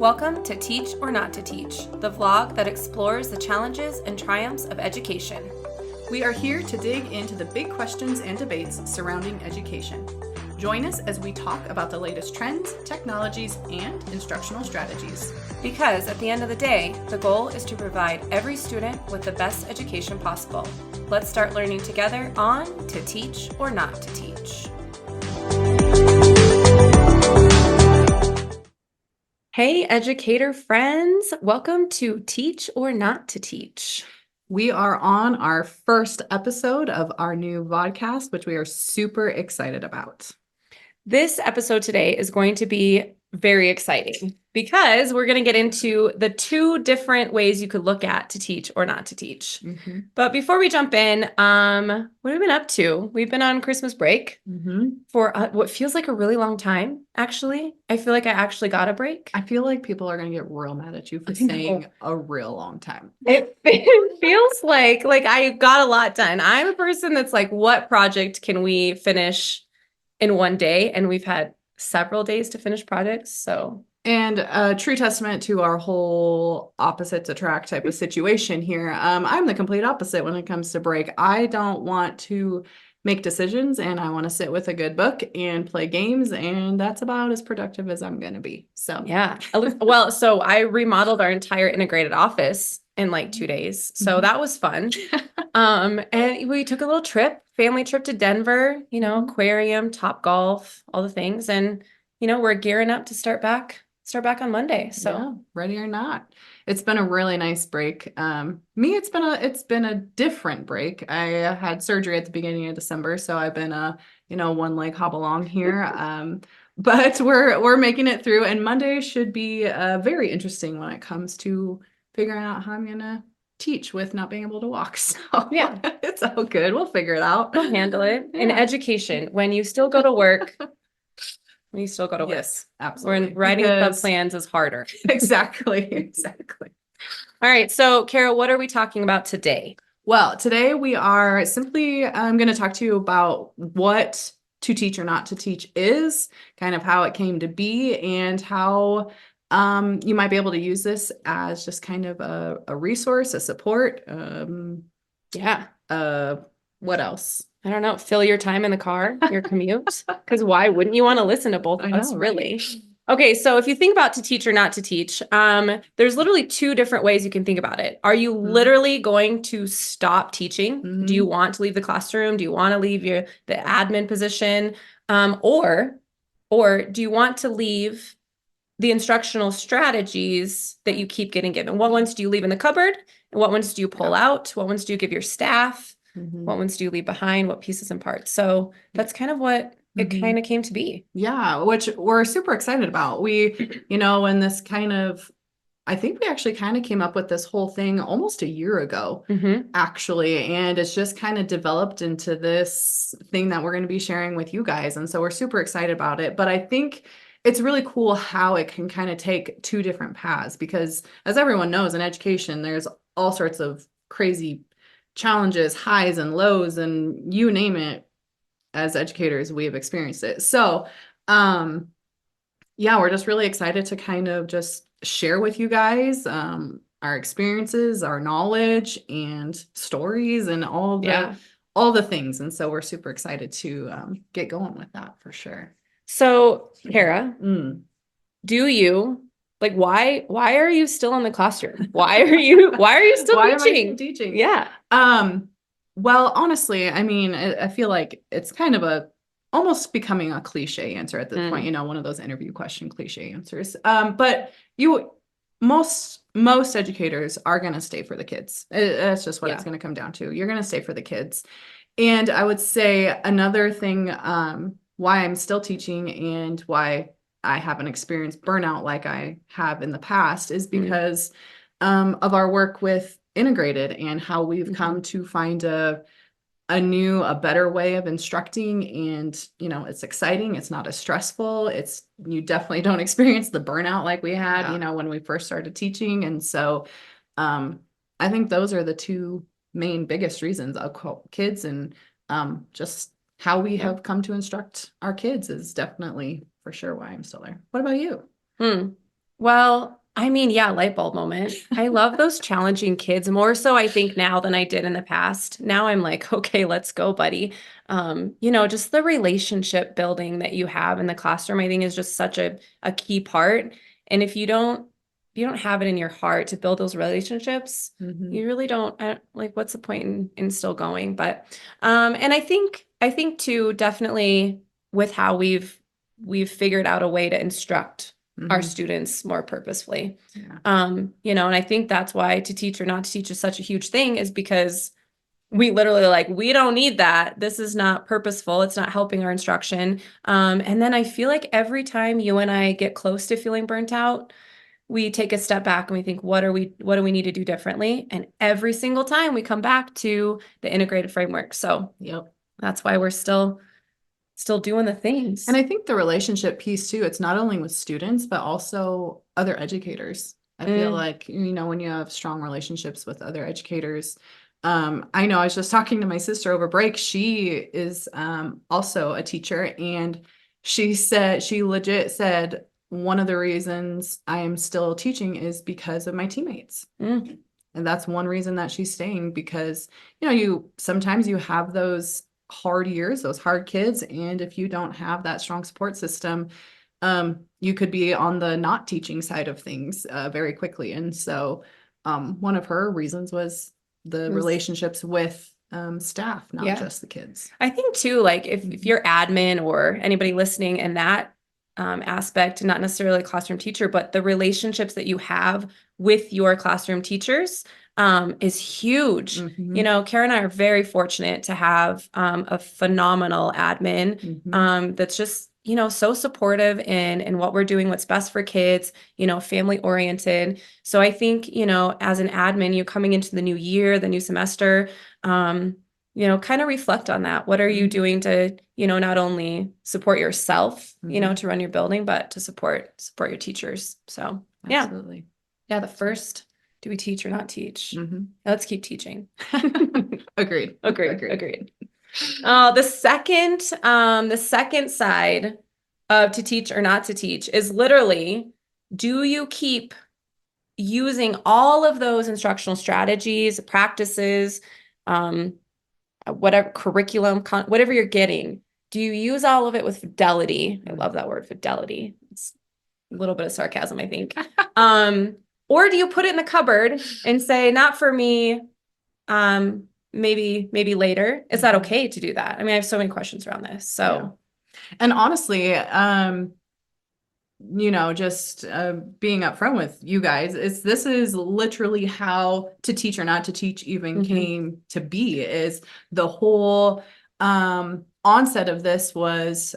Welcome to Teach or Not to Teach, the vlog that explores the challenges and triumphs of education. We are here to dig into the big questions and debates surrounding education. Join us as we talk about the latest trends, technologies, and instructional strategies. Because at the end of the day, the goal is to provide every student with the best education possible. Let's start learning together on To Teach or Not to Teach. Hey, educator friends. Welcome to Teach or Not to Teach. We are on our first episode of our new vodcast, which we are super excited about. This episode today is going to be very exciting because we're going to get into the two different ways you could look at to teach or not to teach. Mm-hmm. But before we jump in, what have we been up to? We've been on Christmas break for what feels like a really long time, actually. I feel like I actually got a break. I feel like people are going to get real mad at you for saying a real long time. It feels like I got a lot done. I'm a person that's like, what project can we finish in one day? And we've had several days to finish projects. So, and a true testament to our whole opposites attract type of situation here. I'm the complete opposite when it comes to break. I don't want to make decisions, and I want to sit with a good book and play games, and that's about as productive as I'm going to be. So yeah. Well, so I remodeled our entire integrated office in like 2 days. So that was fun. And we took a little trip, family trip to Denver, aquarium, Top Golf, all the things. And, we're gearing up to start back on Monday. So yeah, ready or not. It's been a really nice break. It's been a different break. I had surgery at the beginning of December, so I've been one leg hop along here. But we're making it through, and Monday should be very interesting when it comes to figuring out how I'm gonna teach with not being able to walk. So yeah, it's all good. We'll figure it out. We'll handle it. Yeah. In education, when you still go to work, Yes, absolutely. When writing sub-plans is harder. Exactly. All right. So, Kara, what are we talking about today? Well, today we are simply going to talk to you about what to teach or not to teach is, kind of how it came to be, and how you might be able to use this as just kind of a resource, a support. What else? I don't know. Fill your time in the car, your commute. Because why wouldn't you want to listen to both of us, really? Right? Okay, so if you think about to teach or not to teach, there's literally two different ways you can think about it. Are you literally going to stop teaching? Do you want to leave the classroom? Do you want to leave the admin position? Or do you want to leave the instructional strategies that you keep getting given? What ones do you leave in the cupboard? And what ones do you pull out? What ones do you give your staff? What ones do you leave behind? What pieces and parts? So that's kind of what it kind of came to be. Yeah, which we're super excited about. We, in this kind of, I think we actually kind of came up with this whole thing almost a year ago, actually. And it's just kind of developed into this thing that we're going to be sharing with you guys. And so we're super excited about it. But I think it's really cool how it can kind of take two different paths, because as everyone knows, in education, there's all sorts of crazy challenges, highs and lows, and you name it. As educators, we have experienced it. So, we're just really excited to kind of just share with you guys our experiences, our knowledge, and stories, and all the things. And so we're super excited to get going with that for sure. So, Kara, do you why are you still in the classroom? Why are you still why teaching? Am I still teaching? Yeah. Well, honestly, I mean, I feel like it's kind of almost becoming a cliche answer at this point, one of those interview question cliche answers. But most educators are going to stay for the kids. That's just what it's going to come down to. You're going to stay for the kids. And I would say another thing, why I'm still teaching and why I haven't experienced burnout like I have in the past is because of our work with integrated and how we've come to find a better way of instructing. And it's exciting, it's not as stressful, you definitely don't experience the burnout like we had when we first started teaching. And so I think those are the two main biggest reasons of kids, and just how we have come to instruct our kids is definitely for sure why I'm still there. What about you? Well, I mean, yeah, light bulb moment. I love those challenging kids more so I think now than I did in the past. Now I'm like, okay, let's go, buddy. Just the relationship building that you have in the classroom, I think is just such a key part. And if you don't have it in your heart to build those relationships, you really don't like what's the point in still going? But and I think too, definitely with how we've figured out a way to instruct our students more purposefully. Yeah. And I think that's why to teach or not to teach is such a huge thing, is because we literally like, we don't need that. This is not purposeful. It's not helping our instruction. And then I feel like every time you and I get close to feeling burnt out, we take a step back and we think, what do we need to do differently? And every single time we come back to the integrated framework. So Yep. that's why we're still doing the things. And I think the relationship piece too, it's not only with students, but also other educators. I feel like, when you have strong relationships with other educators, I know I was just talking to my sister over break. She is also a teacher, and she legit said, one of the reasons I am still teaching is because of my teammates. And that's one reason that she's staying, because, sometimes you have those hard years, those hard kids. And if you don't have that strong support system, you could be on the not teaching side of things very quickly. And so one of her reasons was the relationships with staff, not just the kids. I think too, like if you're admin or anybody listening in that aspect, not necessarily a classroom teacher, but the relationships that you have with your classroom teachers is huge. Kara and I are very fortunate to have a phenomenal admin that's just, so supportive in what we're doing, what's best for kids, family oriented. So I think, as an admin, you coming into the new year, the new semester, kind of reflect on that. What are you doing to, not only support yourself, to run your building, but to support your teachers. So Absolutely. Yeah, the first, do we teach or not teach? Let's keep teaching. Agreed. The second side of to teach or not to teach is literally, do you keep using all of those instructional strategies, practices, whatever curriculum, whatever you're getting, do you use all of it with fidelity? I love that word, fidelity. It's a little bit of sarcasm, I think. Or do you put it in the cupboard and say, not for me, maybe later? Is that okay to do that? I mean, I have so many questions around this. So, and honestly, just being upfront with you guys, this is literally how to teach or not to teach even came to be. Is the whole onset of this was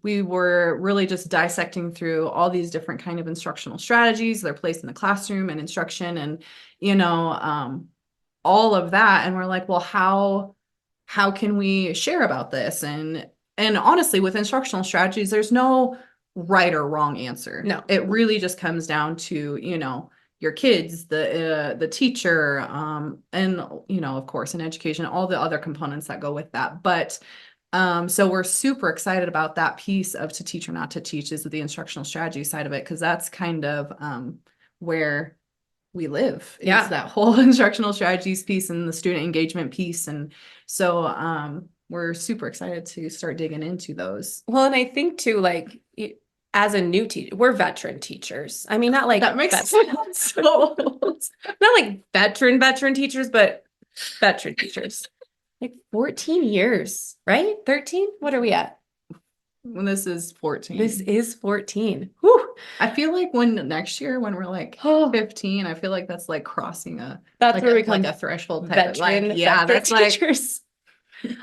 we were really just dissecting through all these different kind of instructional strategies, their place in the classroom and instruction, and all of that. And we're like, well, how can we share about this? And honestly, with instructional strategies, there's no right or wrong answer. No, it really just comes down to, your kids, the teacher, and, of course, in education, all the other components that go with that. But so we're super excited about that piece of to teach or not to teach, is the instructional strategy side of it, because that's kind of where we live, is that whole instructional strategies piece and the student engagement piece. And so we're super excited to start digging into those. Well, and I think too, like, as a new teacher, we're veteran teachers. I mean, not like that makes sense. So not like veteran teachers, but veteran teachers. Like 14 years, right? 13? What are we at? When this is 14. This is 14. Whew. I feel like next year when we're like 15, I feel like that's like crossing that's where we come like a threshold type veteran, of, veteran that's teachers.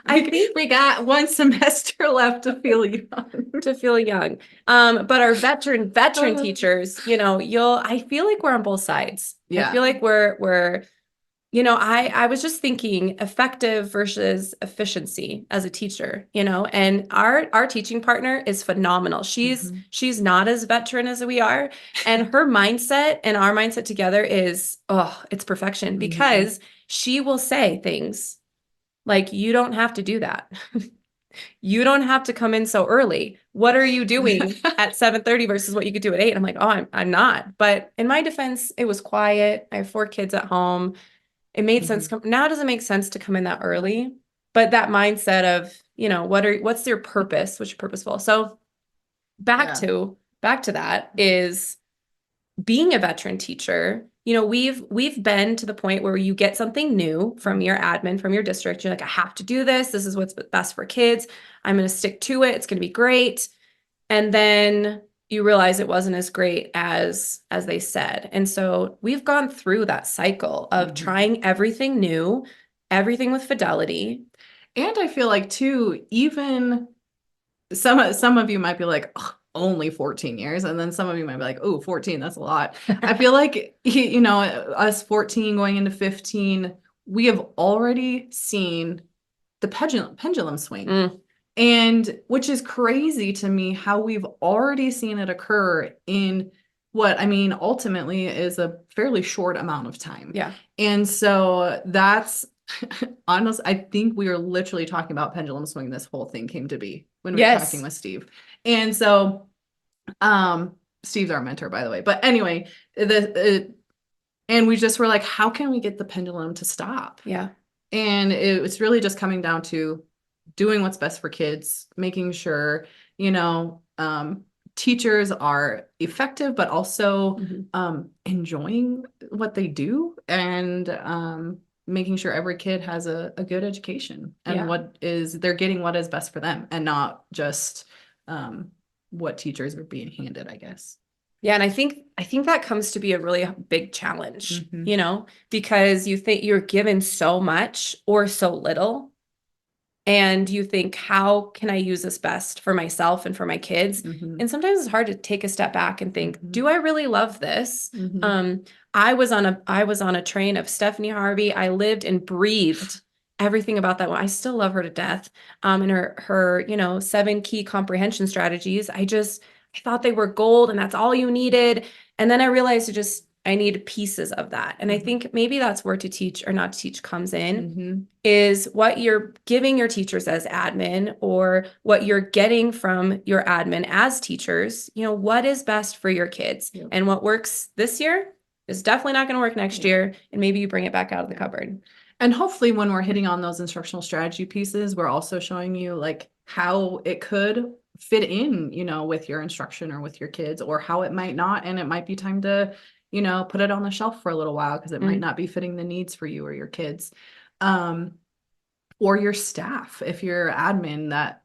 I think we got one semester left to feel young. But our veteran teachers, I feel like we're on both sides. I feel like we're I was just thinking effective versus efficiency as a teacher, and our teaching partner is phenomenal. She's not as veteran as we are. And her mindset and our mindset together is, it's perfection, because she will say things like, you don't have to do that. You don't have to come in so early, what are you doing at 7:30 versus what you could do at 8? I'm like, oh, I'm not. But in my defense, it was quiet. I have 4 kids at home. It made sense. Now it doesn't make sense to come in that early, but that mindset of, what's your purpose? What's your purposeful? So back to that is being a veteran teacher. We've been to the point where you get something new from your admin, from your district. You're like, I have to do this. This is what's best for kids. I'm going to stick to it. It's going to be great. And then you realize it wasn't as great as they said. And so we've gone through that cycle of trying everything new, everything with fidelity. And I feel like too, even some of you might be like, oh, only 14 years. And then some of you might be like, oh, 14, that's a lot. I feel like, us 14 going into 15, we have already seen the pendulum swing. And which is crazy to me how we've already seen it occur in what I mean ultimately is a fairly short amount of time. Yeah. And so that's honest. I think we were literally talking about pendulum swing. This whole thing came to be when we were talking with Steve. And so Steve's our mentor, by the way. But anyway, and we just were like, how can we get the pendulum to stop? Yeah. And it's really just coming down to doing what's best for kids, making sure, teachers are effective, but also enjoying what they do and making sure every kid has a good education and they're getting what is best for them and not just what teachers are being handed, I guess. Yeah. And I think that comes to be a really big challenge, because you think you're given so much or so little. And you think, how can I use this best for myself and for my kids? And sometimes it's hard to take a step back and think, do I really love this? I was on a train of Stephanie Harvey. I lived and breathed everything about that one. I still love her to death. And her 7 key comprehension strategies. I thought they were gold and that's all you needed. And then I realized I need pieces of that. And I think maybe that's where to teach or not to teach comes in, is what you're giving your teachers as admin or what you're getting from your admin as teachers. What is best for your kids and what works this year is definitely not going to work next year. And maybe you bring it back out of the cupboard. And hopefully when we're hitting on those instructional strategy pieces, we're also showing you like how it could fit in, with your instruction or with your kids, or how it might not. And it might be time to put it on the shelf for a little while because it might not be fitting the needs for you or your kids, or your staff. If you're admin, that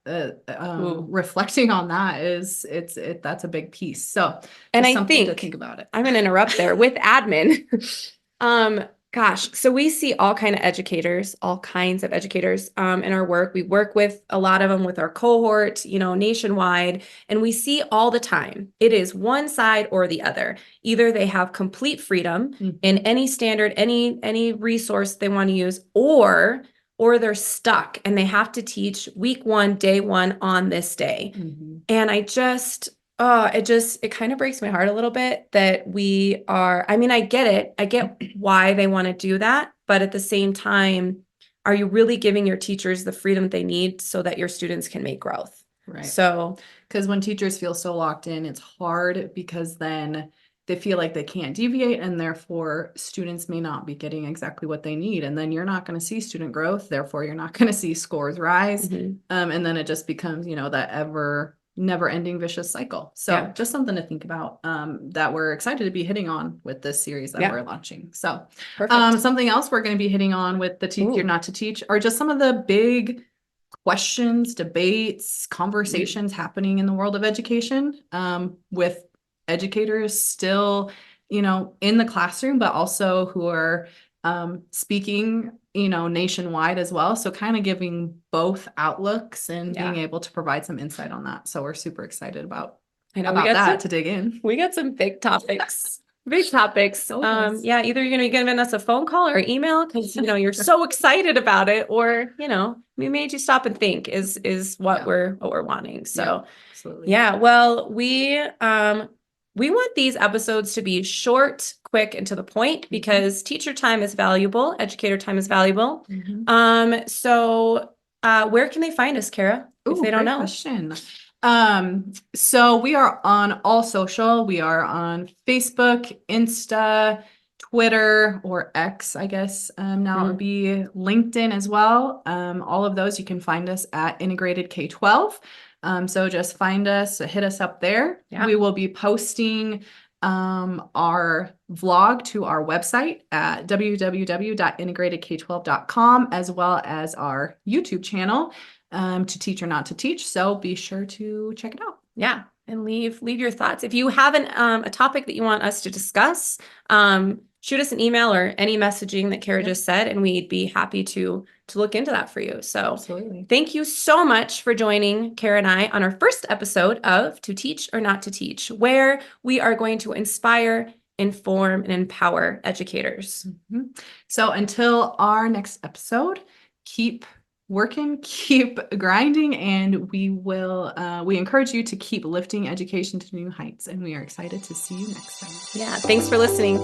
reflecting on that that's a big piece. So, and I something to think about it. I'm going to interrupt there with admin. Gosh, so we see all kinds of educators in our work. We work with a lot of them with our cohort, nationwide, and we see all the time. It is one side or the other. Either they have complete freedom in any standard, any resource they want to use, or they're stuck and they have to teach week 1, day 1 on this day. And it kind of breaks my heart a little bit that I get it. I get why they want to do that. But at the same time, are you really giving your teachers the freedom they need so that your students can make growth? Right. So, because when teachers feel so locked in, it's hard because then they feel like they can't deviate and therefore students may not be getting exactly what they need. And then you're not going to see student growth. Therefore, you're not going to see scores rise. And then it just becomes, that never-ending vicious cycle. So just something to think about that we're excited to be hitting on with this series that we're launching. So something else we're going to be hitting on with the Teach Your Not to Teach are just some of the big questions, debates, conversations happening in the world of education, with educators still, in the classroom, but also who are speaking, nationwide as well. So kind of giving both outlooks and being able to provide some insight on that. So we're super excited about that to dig in. We got some big topics. Big topics. Either you're going to be giving us a phone call or email because, you're so excited about it, or, we made you stop and think is what we're wanting. So, absolutely. Well, we want these episodes to be short, quick, and to the point because teacher time is valuable. Educator time is valuable. So where can they find us, Kara, if they don't know? Question. So we are on all social. We are on Facebook, Insta, Twitter, or X, I guess. Now it would be LinkedIn as well. All of those you can find us at Integrated K-12. So just find us, hit us up there. Yeah. We will be posting our vlog to our website at www.integratedk12.com, as well as our YouTube channel, To Teach or Not to Teach. So be sure to check it out. Yeah. And leave your thoughts. If you have a topic that you want us to discuss, shoot us an email or any messaging that Kara just said, and we'd be happy to look into that for you. So Absolutely. Thank you so much for joining Kara and I on our first episode of To Teach or Not to Teach, where we are going to inspire, inform, and empower educators. So until our next episode, keep working, keep grinding, and we encourage you to keep lifting education to new heights. And we are excited to see you next time. Yeah, thanks for listening.